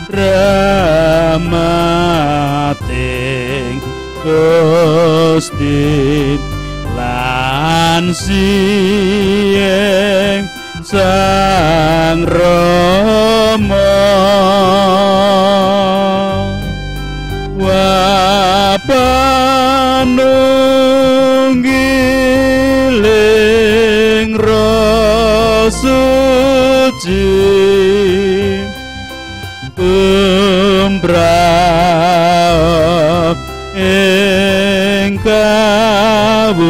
rahmating Gusti lan siyeng Sang Rama wa panunggiling Roh Suci umbrah ing kawula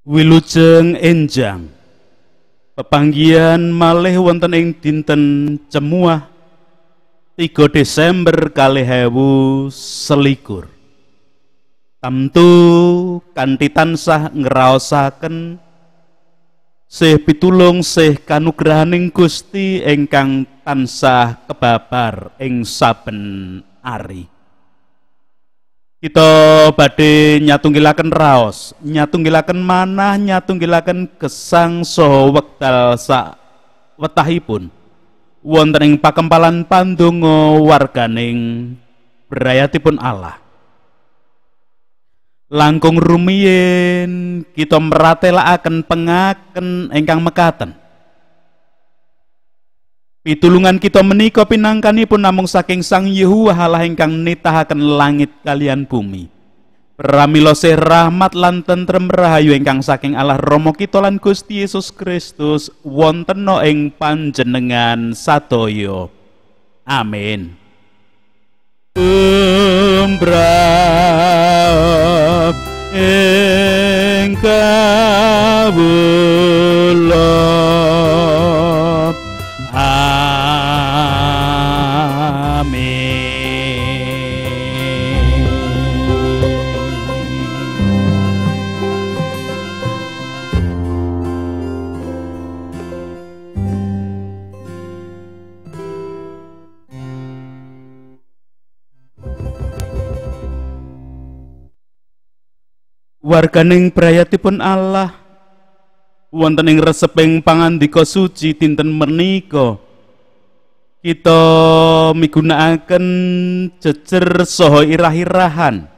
Wilujeng enjang pepanggihan malih wonten ing dinten Cemuah 3 Desember 2021 tamtu kanthi tansah ngraosaken sih pitulung sih kanugrahaning Gusti ingkang tansah kebabar ing saben ari. Kita badhe nyatunggilaken raos, nyatunggilaken manah, nyatunggilaken gesang saha wekdal sak wetahipun wonten ing pakempalan pandonga warganing brayatipun Allah. Langkung rumiyin kita meratelaken pengaken ingkang mekaten. Pitulungan kita menika pinangkanipun namung saking Sang Yehuwa Allah ingkang nitahaken langit kalian bumi. Pramila sih rahmat lan tentrem rahayu ingkang saking Allah Rama kita lan Gusti Yesus Kristus wontena ing panjenengan sadaya. Amin. Umbrah ing kawula warganing brayatipun Allah wonten ing reseping pangandika suci dinten menika kita migunakaken jejer saha irah-irahan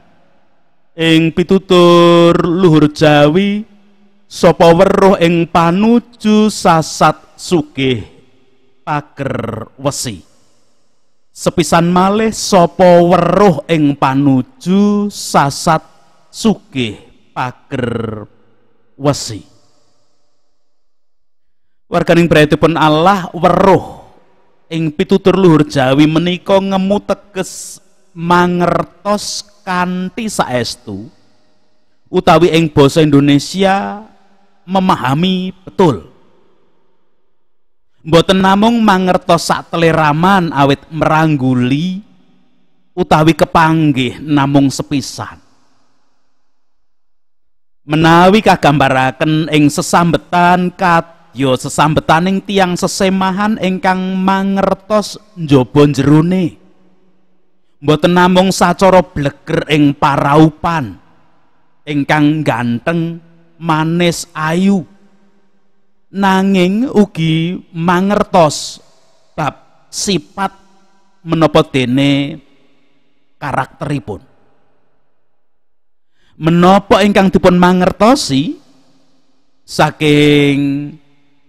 ing pitutur luhur Jawi sapa weruh ing panuju sasat sugih pager wesi. Sepisan malih sapa weruh ing panuju sasat sugih pager wesi. Warganing brayatipun Allah weruh ing pitutur luhur Jawi menika ngemu teges mangertos kanthi saestu utawi ing basa Indonesia memahami betul. Mboten namung mangertos sakleraman awit merangguli utawi kepanggih namung sepisan. Menawi kagambaraken ing sesambetan kadya sesambetaning tiang sesemahan ingkang mangertos njaba jerone. Mboten namung sacara bleger ing paraupan ingkang ganteng, manis, ayu, nanging ugi mangertos bab sifat menapa dene karakteripun. Menapa ingkang dipun mangertosi saking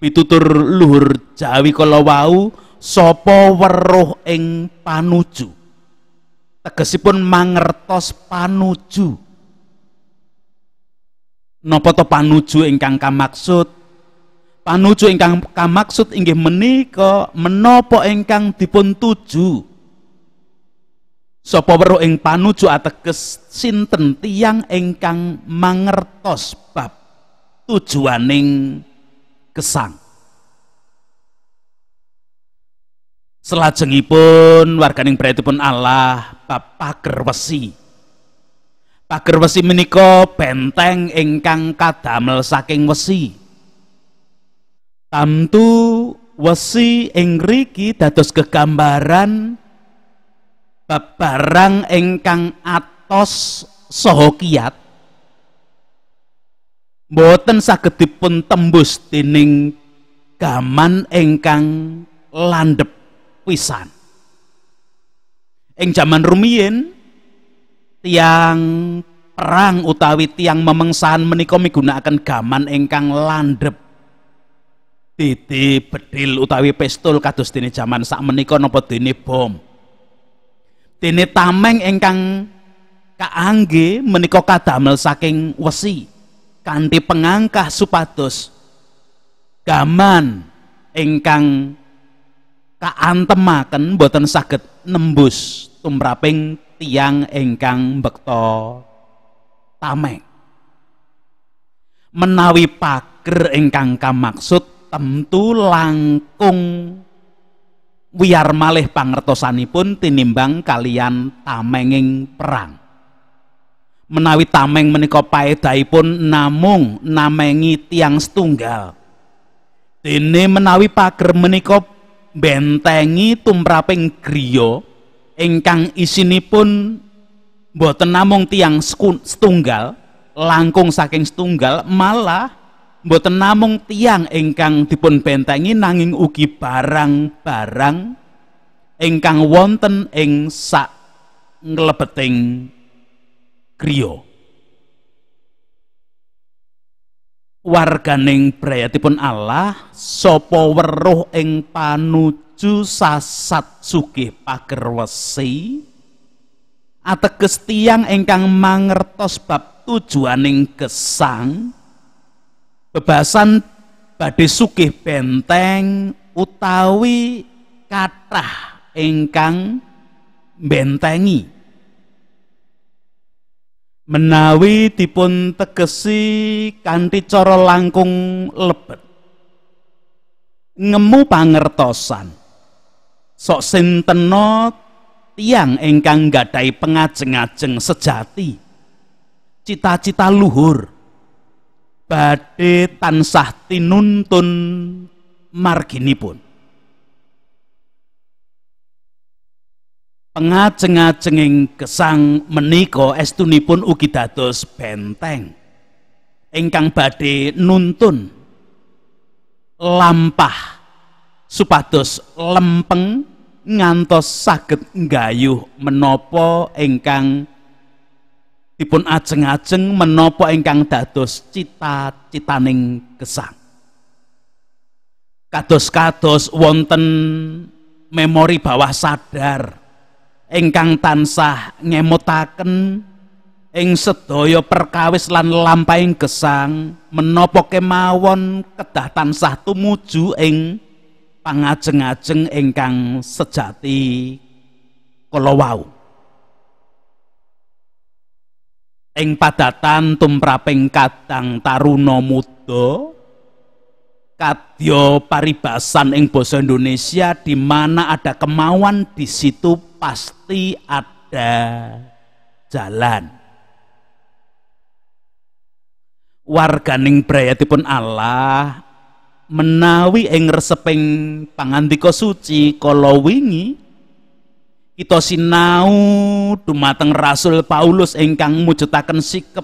pitutur luhur Jawi kala wau sapa weruh ing panuju. Tegesipun mangertos panuju. Napa to panuju ingkang kamaksud? Panuju ingkang kamaksud inggih menika menapa ingkang dipun tuju. Sapa weruh ing panuju ateges sinten tiyang ingkang mangertos bab tujuaning gesang. Selajengipun warganing brayatipun Allah bab pager wesi. Pager wesi menika benteng ingkang kadamel saking wesi. Tamtu wesi ing mriki dados gegambaran bab barang ingkang atos saha kiyat boten saged dipun tembus dening gaman ingkang landhep pisan. Ing jaman rumiyin tiang perang utawi tiang memengsahan menika migunakaken gaman ingkang landhep. Dede bedil utawi pistol kados dene jaman sakmenika napa dene bom. Dene tameng ingkang kaangge menika kadamel saking wesi kanthi pengangkah supados gaman ingkang kaantemaken boten saged nembus tumraping tiang ingkang mbekta tameng. Menawi pager ingkang kamaksud tentu langkung wiyar malih pangertosanipun tinimbang kalian tamenging perang. Menawi tameng menika paedahipun namung namengi tiang setunggal, dene menawi pager menika bentengi tumraping griya ingkang isinipun boten namung tiang setunggal langkung saking setunggal, malah boten namung tiang ingkang dipun bentengi nanging ugi barang-barang ingkang wonten ing sak nglebeting griya. Warganing brayatipun Allah, sapa weruh ing panuju sasat sugih pager wesi, ateges tiyang ingkang mangertos bab tujuaning gesang, bebasan badhe sugih benteng utawi kathah ingkang bentengi. Menawi dipun tegesi kanthi cara langkung lebet, ngemu pangertosan sok sintena tiang ingkang gadhahi pengajeng-ajeng sejati, cita-cita luhur badhe tansah tinuntun marginipun. Pengajeng-ajenging gesang menika estunipun ugi dados benteng ingkang badhe nuntun lampah supados lempeng ngantos saged nggayuh menapa ingkang dipun ajeng-ajeng, menapa ingkang dados cita-citaning gesang. Kados-kados wonten memori bawah sadar ingkang tansah ngemutaken ing sedaya perkawis lan lampahing gesang, menapa kemawon kedah tansah tumuju ing pangajeng-ajeng ingkang sejati kala wau. Ing padatan tumraping kadang taruna muda, kadya paribasan ing basa Indonesia, di mana ada kemauan di situ pasti ada jalan. Warganing brayatipun Allah, menawi ing reseping pangandika suci kala wingi kita sinau dumateng Rasul Paulus ingkang mujudaken sikep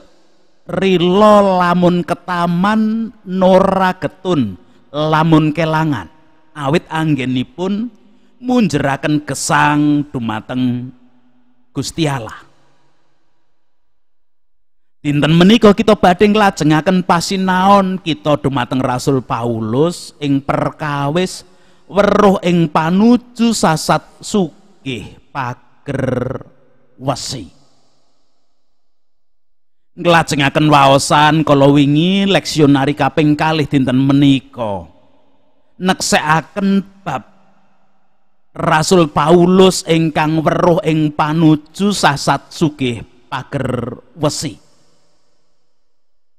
rila lamun ketaman nora getun lamun kelangan, awit anggenipun munjeraken gesang dumateng Gusti Allah. Dinten menika kita badhe nglajengaken pasinaon kita dumateng Rasul Paulus ing perkawis weruh ing panuju sasat sugih pager wesi. Nglajengaken waosan kala wingi leksionari kaping kalih dinten menika neksekaken bab Rasul Paulus ingkang weruh ing panuju sasat sugih pager wesi.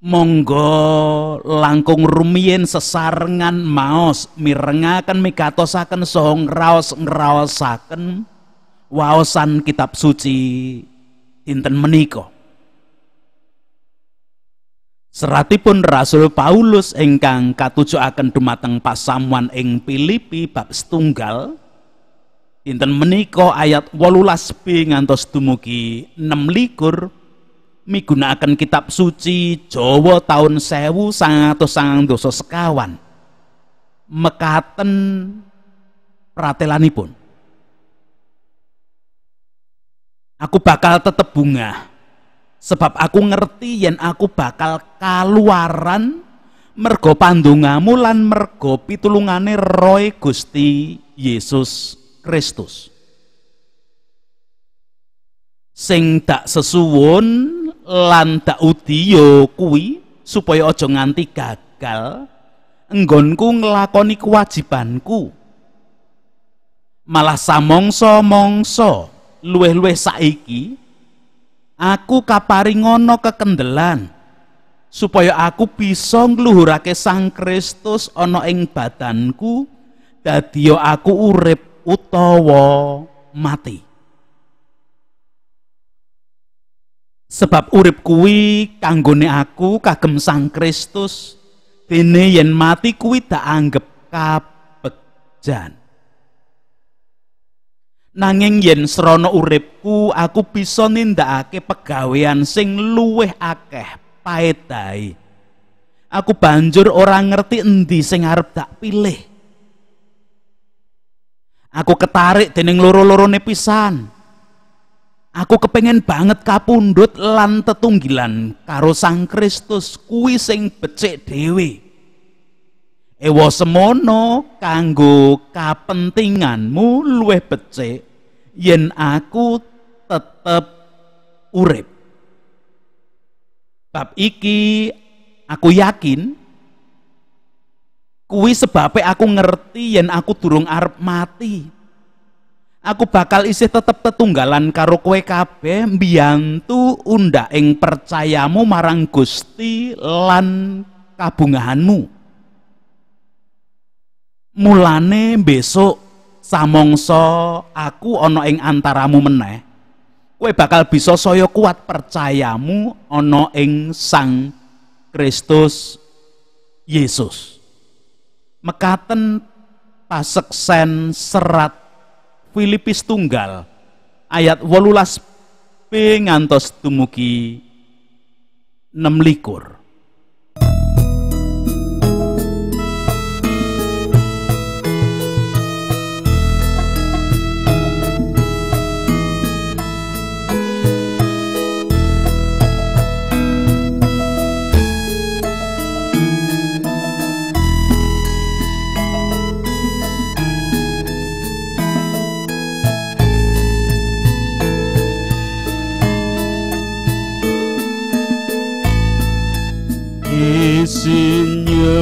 Monggo langkung rumiyin sesarengan maos mirengaken migatosaken saha ngraos-ngraosaken waosan kitab suci dinten menika. Seratipun Rasul Paulus ingkang katujuaken dumateng pasamuan ing Filipi bab setunggal dinten menika ayat 18b ngantos dumugi 26 migunakaken kitab suci Jawa taun 1990 sekawan mekaten pratelanipun. Aku bakal tetep bungah sebab aku ngerti yen aku bakal kaluaran mergo pandongamu lan mergo pitulungane Roh Gusti Yesus Kristus. Sing dak sesuwun lan dak udiya kuwi supaya aja nganti gagal enggonku nglakoni kewajibanku. Malah samangsa-mangsa luwih-luwih saiki aku kaparingono kekendelan supaya aku bisa ngluhurake Sang Kristus ana ing badanku dadiya aku urip utawa mati. Sebab urip kuwi kanggone aku kagem Sang Kristus, dene yen mati kuwi dak anggep kabegjan. Nanging yen srana uripku aku bisa nindakake pegawean sing luwih akeh paedahe. Aku banjur ora ngerti endi sing arep dak pilih. Aku ketarik dening loro-lorone pisan. Aku kepengen banget kapundhut lan tetunggilan karo Sang Kristus kuwi sing becik dhewe. Ewa semono kanggo kapentinganmu luwih becik yen aku tetep urip. Bab iki aku yakin kuwi sebabe aku ngerti yen aku durung arep mati. Aku bakal isih tetep tetunggalan karo kowe kabeh mbiyantu undhaking percayamu marang Gusti lan kabungahanmu. Mulane besok samangsa aku ana ing antaramu meneh, kowe bakal bisa saya kuat percayamu ana ing Sang Kristus Yesus. Mekaten paseksen serat Filipi setunggal ayat 18b ngantos dumugi 26. Isinya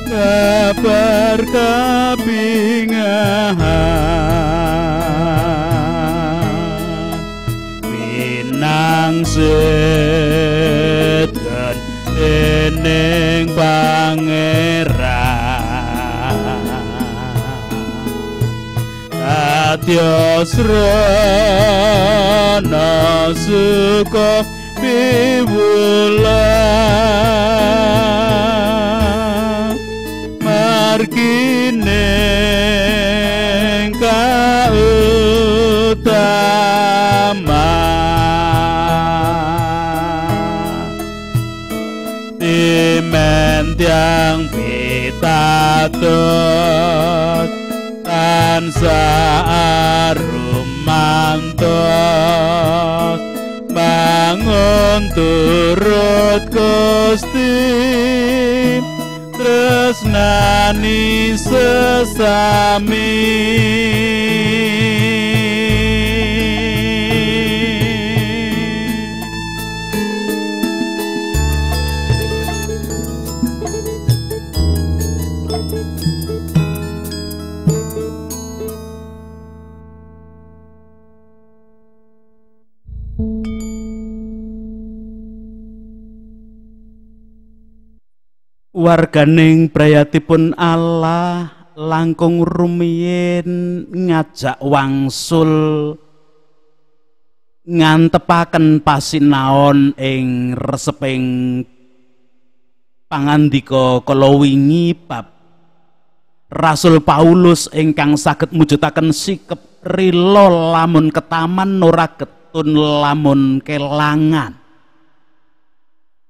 kabar kabingahan pinangseten dening Pangeran kadya srana suka piwulan margine kautama dimen tiang pitados tansah rumantos bangun turut Gusti tresnani sesami warganing brayatipun Allah langkung rumiyin ngajak wangsul ngantepaken pasinaon ing reseping pangandika kala wingi bab Rasul Paulus ingkang saged mujudaken sikep rila lamun ketaman ora getun lamun kelangan.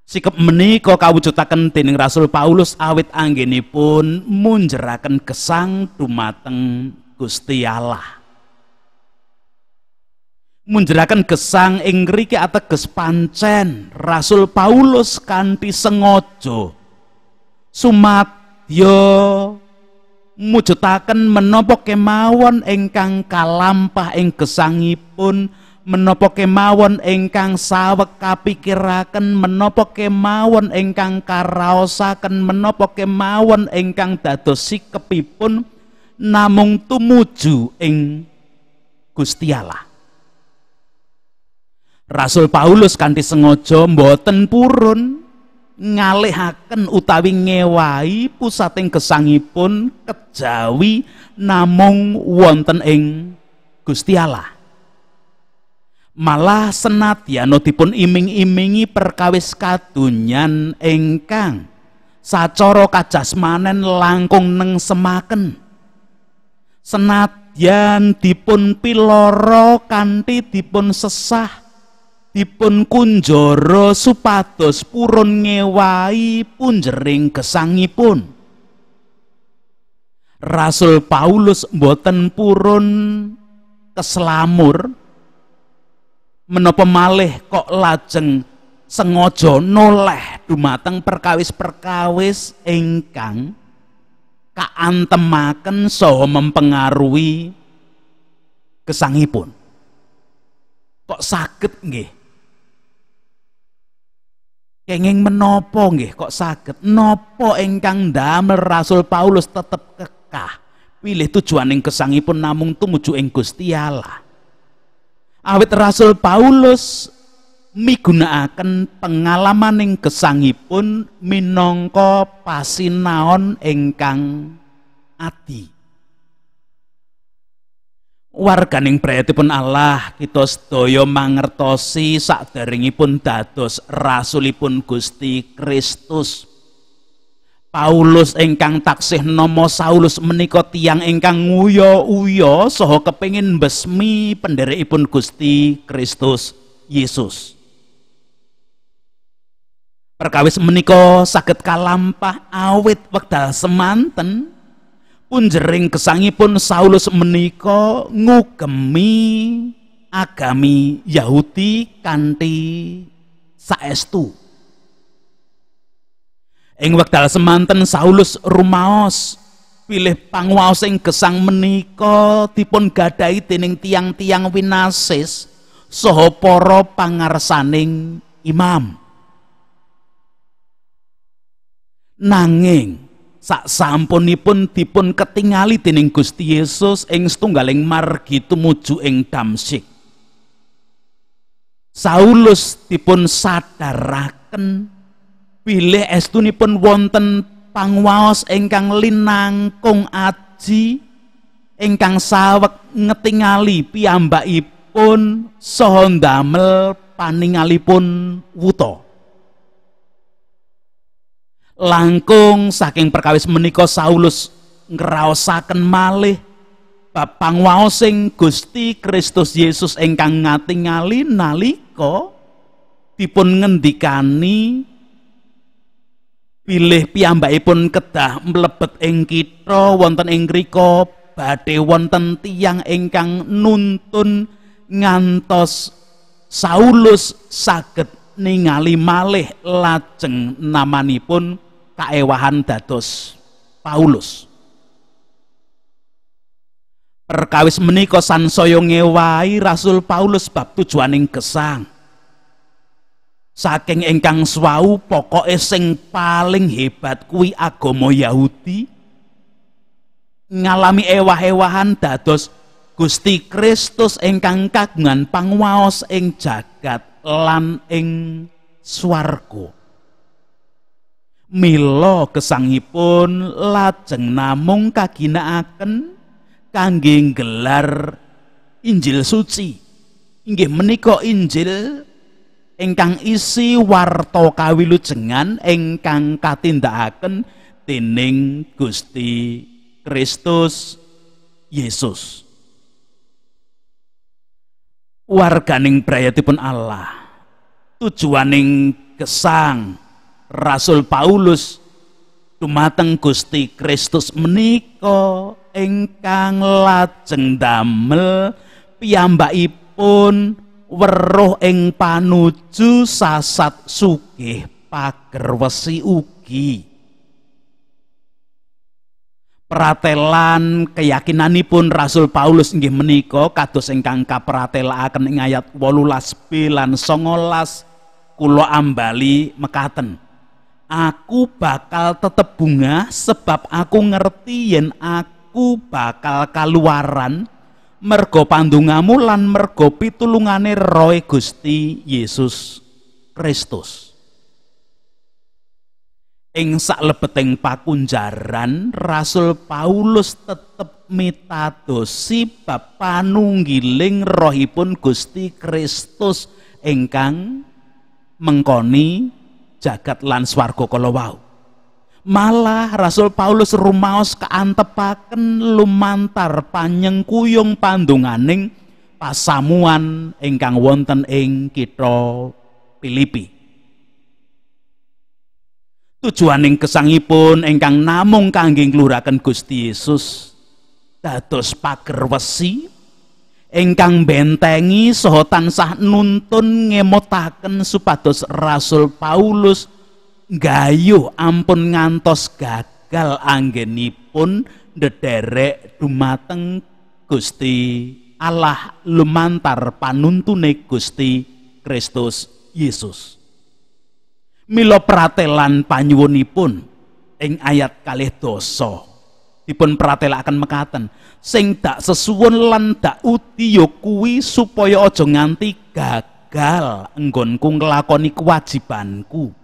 Sikep menika kawujudaken dening Rasul Paulus awit anggenipun munjeraken gesang dumateng Gusti Allah. Munjeraken gesang ing ngriki ateges pancen Rasul Paulus kanthi sengaja sumadya mujudaken menapa kemawon ingkang kalampah ing gesangipun, menapa kemawon ingkang saweg kapikiraken, menapa kemawon ingkang karaosaken, menapa kemawon ingkang dados sikepipun namung tumuju ing Gusti Allah. Rasul Paulus kanthi sengaja mboten purun ngalihaken utawi ngewahi pusating gesangipun kejawi namung wonten ing Gusti Allah. Malah senadyan dipun iming-imingi perkawis kadonyan ingkang sacara kajasmanen langkung nengsemaken, senadyan dipun piloro kanthi dipun sesah, dipun kunjara supados purun ngewahi punjering gesangipun. Rasul Paulus mboten purun keslamur, menapa malih kok lajeng sengaja noleh dumateng perkawis-perkawis ingkang kaantemaken saha mempengaruhi gesangipun. Kok saged nggih? Kenging menapa nggih kok saged? Napa ingkang damel Rasul Paulus tetep kekah pilih tujuaning gesangipun namung tumuju ing Gusti Allah? Awit Rasul Paulus migunakaken pengalamaning gesangipun minangka pasinaon ingkang ati. Warganing prayatipun Allah kita sedaya mangertosi sakderengipun dados rasulipun Gusti Kristus. Paulus ingkang taksih nama Saulus menika tiyang ingkang nguya-uya saha kepengin mbesmi pendherekipun Gusti Kristus Yesus. Perkawis menika saged kalampah awit wekdal semanten punjering gesangipun Saulus menika ngugemi agami Yahudi kanthi saestu. Ing wekdal semanten Saulus rumaos pilih panguwaos ing gesang menika dipun gadahi dening tiang-tiang winasis saha para pangarsaning imam. Nanging saksampunipun dipun ketingali dening Gusti Yesus ing setunggaling margi tumuju ing Damsyik, Saulus dipun sadaraken bilih estunipun wonten panguwaos ingkang linangkung aji ingkang saweg ngetingali piyambakipun saha ndamel paningalipun wuta. Langkung saking perkawis menika Saulus ngraosaken malih bab panguwaosing Gusti Kristus Yesus ingkang ngatingali nalika dipun ngendikani bilih piyambakipun kedah mlebet ing kitha wonten ing ngrika badhe wonten tiyang ingkang nuntun ngantos Saulus saged ningali malih lajeng namanipun kaewahan dados Paulus. Perkawis menika sansaya ngewahi Rasul Paulus bab tujuaning gesang. Saking ingkang swau pokoke sing paling hebat kuwi agama Yahudi ngalami ewah-ewahan dados Gusti Kristus ingkang kagungan panguwaos ing jagat lan ing swarga. Mila gesangipun lajeng namung kaginakaken kangge nggelar Injil suci. Inggih menika Injil ingkang isi warta kawilujengan ingkang katindakaken dening Gusti Kristus Yesus. Warganing brayatipun Allah, tujuaning gesang Rasul Paulus dumateng Gusti Kristus menika ingkang lajeng damel piyambakipun weruh ing panuju sasat sugih pager wesi ugi. Pratelan keyakinanipun Rasul Paulus inggih menika kados ingkang kapratelakaken ing ayat 18b lan 19 kula ambali mekaten. Aku bakal tetep bungah sebab aku ngerti yen aku bakal kaluaran mergo pandungamu lan mergo pitulungane Rohe Gusti Yesus Kristus. Ing saklebeting pakunjaran Rasul Paulus tetep mitadosi bab panunggiling rohipun Gusti Kristus ingkang mengkoni jagat lan swarga kala wau. Malah Rasul Paulus rumaos kaantepaken lumantar panyengkuyung pandunganing pasamuan ingkang wonten ing kitha Filipi. Tujuaning gesangipun ingkang namung kangge ngluraken Gusti Yesus dados pager wesi ingkang bentengi saha tansah nuntun ngemotaken supados Rasul Paulus nggayuh ampun ngantos gagal anggenipun ndederek dumateng Gusti Allah lumantar panuntune Gusti Kristus Yesus. Mila pratelan panyuwunipun ing ayat 2 dipun pratelaken mekaten, sing dak sesuwun lan dak udi ya kuwi supaya aja nganti gagal enggonku nglakoni kewajibanku.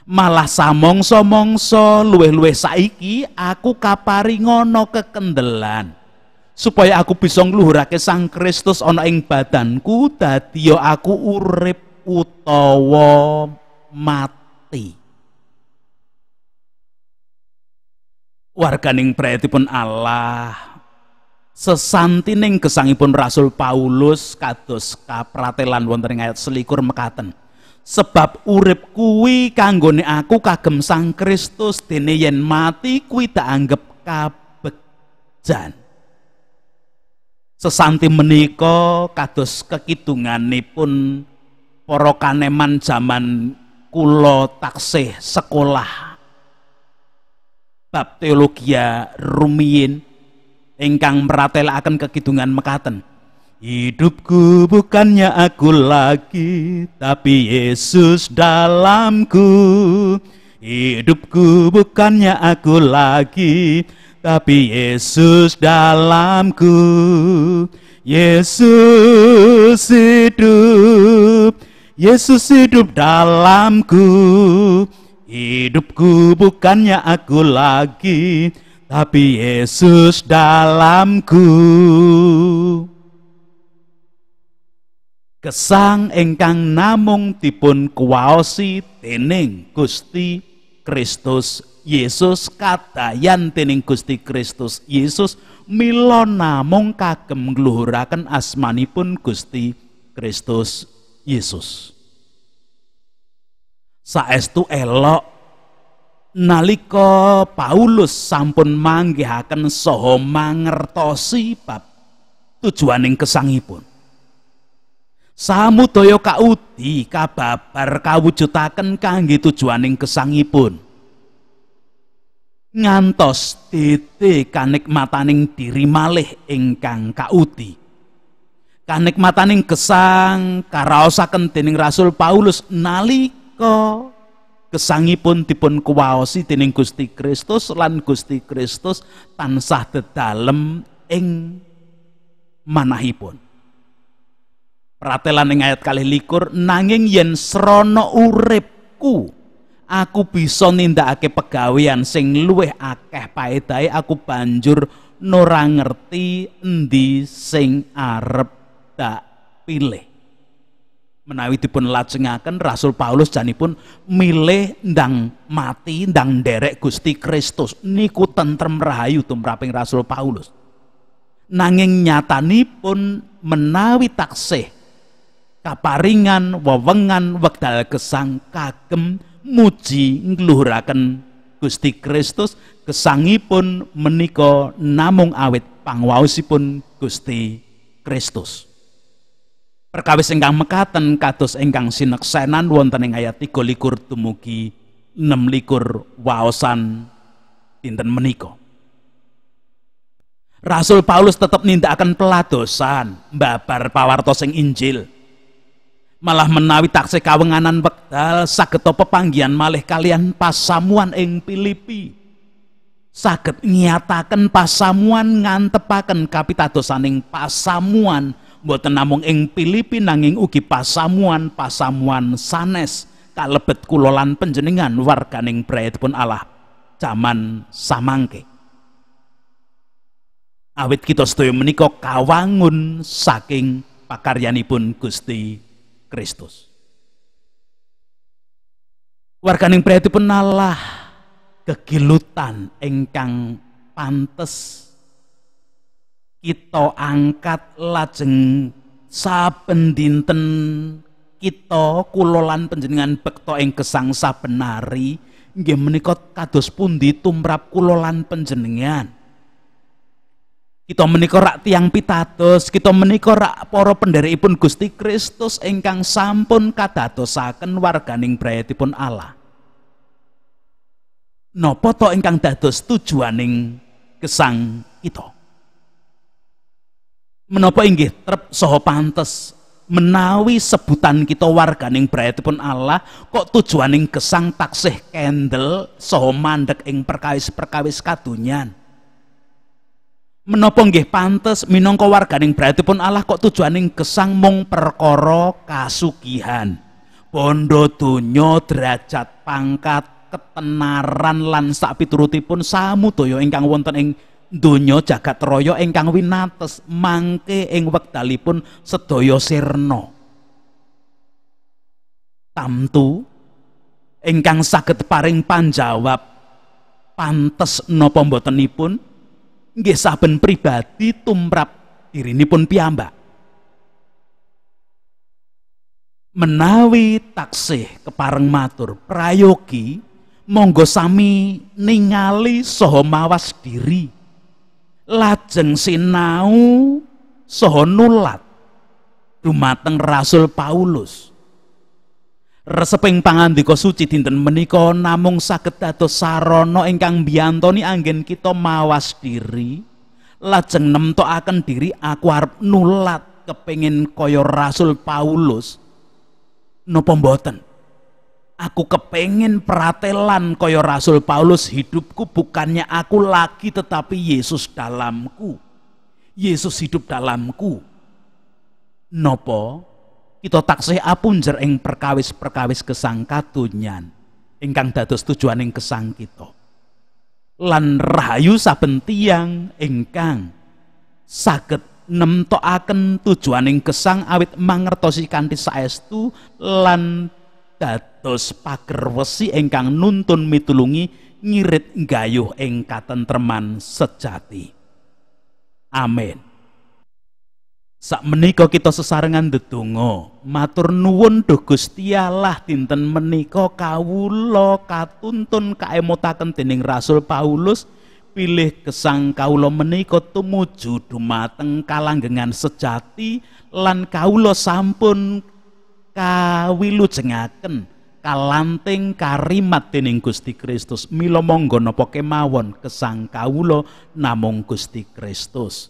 Malah samangsa-mangsa luwih-luwih saiki aku kaparingana kekendelan supaya aku bisa ngluhurake Sang Kristus ana ing badanku dadi aku urip utawa mati. Warganing brayatipun Allah, sesantining gesangipun Rasul Paulus kados kapratelan wonten ing ayat 21 mekaten. Sebab urip kuwi kanggone aku kagem Sang Kristus, dene yen mati kuwi tak anggap kabegjan. Sesanti menika kados kekidunganipun para kaneman jaman kula taksih sekolah bab teologia rumiyin ingkang meratelaken kekidungan mekaten. Hidupku bukannya aku lagi, tapi Yesus dalamku. Hidupku bukannya aku lagi, tapi Yesus dalamku. Yesus hidup, Yesus hidup dalamku. Hidupku bukannya aku lagi, tapi Yesus dalamku. Gesang ingkang namung dipun kuwaosi dening Gusti Kristus Yesus, kadayan dening Gusti Kristus Yesus, mila namung kagem ngluhuraken asmanipun Gusti Kristus Yesus. Saestu elok nalika Paulus sampun manggihaken saha mangertosi bab tujuaning gesangipun. Samudaya kaudi kababar kawujudaken kangge tujuaning gesangipun. Ngantos dite kanikmataning diri malih ingkang kaudi. Kanikmataning gesang karaosaken dening Rasul Paulus nalika gesangipun dipun kuwaosi dening Gusti Kristus lan Gusti Kristus tansah dedalem ing manahipun. Pratelan ing ayat 21, nanging yen srana uripku aku bisa nindakake pegawean sing luwih akeh paedahe, aku banjur ora ngerti endi sing arep tak pilih. Menawi dipun lajengaken Rasul Paulus janipun milih ndang mati ndang nderek Gusti Kristus niku tentrem rahayu tumraping Rasul Paulus. Nanging nyatanipun menawi taksih kaparingan wewengan wekdal gesang kagem muji ngluhuraken Gusti Kristus, gesangipun menika namung awit pangwaosipun Gusti Kristus. Perkawis ingkang mekaten kados ingkang sineksenan wonten ing ayat 23 dumugi 26 waosan dinten menika. Rasul Paulus tetep nindakaken peladosan mbabar pawartos ing Injil. Malah menawi taksih kawenganan wekdal saged pepanggihan malih kalian pasamuan ing Filipi. Saged nyataken pasamuan ngantepaken kapitadosaning pasamuan boten namung ing Filipi nanging ugi pasamuan sanes kalebet kula lan panjenengan warganing brayatipun Allah jaman samangke. Awit kita sedaya menika kawangun saking pakaryanipun Gusti Kristus. Warganing brayatipun Allah kegilutan ingkang pantes kita angkat lajeng saben dinten kita kula lan panjenengan bekta ing gesang saben hari nggih menika kados pundi tumrap kula lan panjenengan. Kita menika rak tiyang pitados, kita menika rak para pendherekipun Gusti Kristus ingkang sampun kadadosaken warganing brayatipun Allah. Napa to ingkang dados tujuaning gesang kita? Menapa inggih trep saha pantes menawi sebutan kita warganing brayatipun Allah kok tujuaning gesang taksih kendel saha mandheg ing perkawis-perkawis kadonyan. Menapa nggih pantes minangka warganing brayatipun Allah kok tujuaning gesang mung perkara kasugihan, bondo donya, derajat pangkat, ketenaran lan sapiturutipun samudaya ingkang wonten ing donya jagat raya ingkang winates mangke ing wekdalipun sedaya sirna. Tamtu ingkang saged paring panjawab pantes napa mbotenipun nggih saben pribadi tumrap dirinipun piyambak. Menawi taksih kepareng matur prayogi monggo sami ningali saha mawas diri lajeng sinau saha nulat dumateng Rasul Paulus. Reseping pangandika suci dinten menika namung saged dados sarana ingkang mbiyantoni anggen kita mawas diri lajeng nemtokaken diri aku arep nulat kepengin kaya Rasul Paulus napa mboten. Aku kepengin peratelan kaya Rasul Paulus, hidupku bukannya aku lagi tetapi Yesus dalamku. Yesus hidup dalamku. Nopo kita taksih apunjer ing perkawis-perkawis gesang kadonyan ingkang dados tujuaning gesang kita. Lan rahayu saben tiyang ingkang saged nemtokaken tujuaning gesang awit mangertosi kanthi saestu lan dados pager wesi ingkang nuntun mitulungi ngirit nggayuh ing katentreman sejati. Amin. Sakmenika kita sesarengan ndedonga matur nuwun duh Gusti Allah dinten menika kawula katuntun kaemutaken dening Rasul Paulus pilih gesang kawula menika tumuju dumateng kalanggengan sejati lan kawula sampun kawilujengaken kalanting karimat dening Gusti Kristus. Mila monggo napa kemawon gesang kawula namung Gusti Kristus.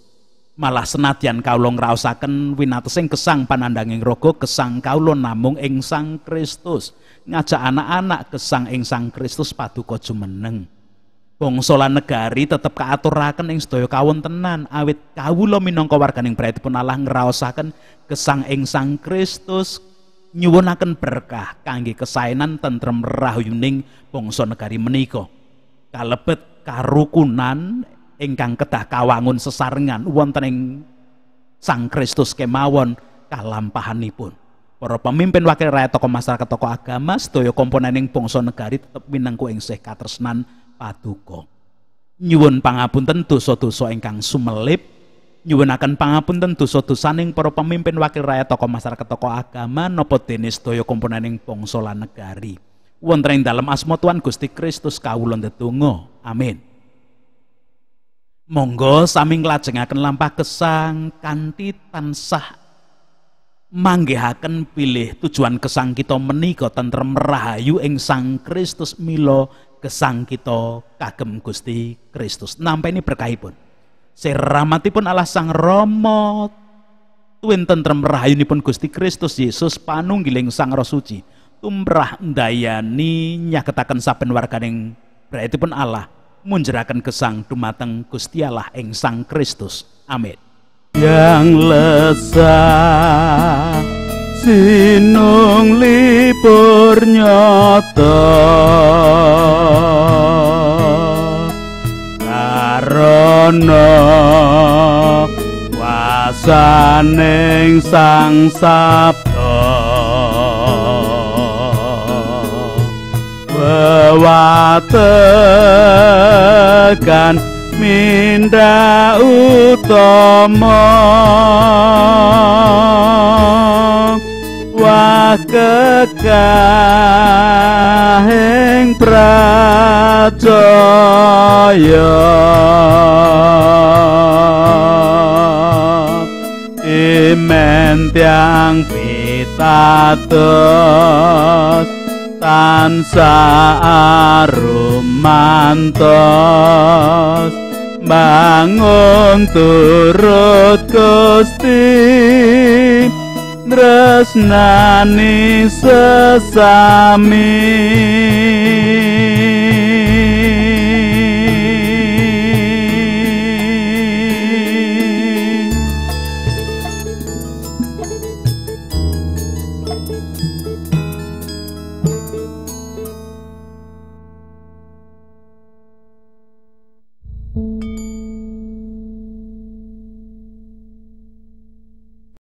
Malah senadyan kawula ngraosaken winatesing gesang panandanging raga, gesang kawula namung ing Sang Kristus. Ngajak anak-anak gesang ing Sang Kristus paduka jumeneng. Bangsa lan negari tetep kaaturaken ing sedaya kawontenan awit kawula minangka warganing brayatipun Allah ngraosaken gesang ing Sang Kristus nyuwunaken berkah kangge kesaenan tentrem rahayuning bangsa negari menika. Kalebet karukunan ingkang kedah kawangun sesarengan wonten ing Sang Kristus kemawon kalampahanipun. Para pemimpin wakil rakyat tokoh masyarakat tokoh agama sedaya komponening bangsa negari tetep minangka ing sih katresnan paduka. Nyuwun pangapunten dosa-dosa ingkang sumelip, nyuwunaken pangapunten dosa-dosaning para pemimpin wakil rakyat tokoh masyarakat tokoh agama napa dene sedaya komponening bangsa lan negari. Wonten ing dalem asma Tuhan Gusti Kristus kawula ndedonga. Amin. Monggo sami nglajengaken lampah gesang kanthi tansah manggihaken pilih tujuan gesang kita menika tentrem rahayu ing Sang Kristus mila gesang kita kagem Gusti Kristus. Nampi berkahipun. Seramatipun Allah Sang Rama tuwin tentrem rahayunipun Gusti Kristus Yesus panunggiling Sang Roh Suci tumrah ndayani nyaketaken saben warganing brahatipun Allah munjeraken gesang dumateng Gusti Allah ing Sang Kristus. Amin. Yang lesah sinung libur nyoto karono wasaning Sang Sabda wewategan minda utama wah kekahing pracaya imen tiang pitados tansah arumantos bangun turut Gusti tresnani sesami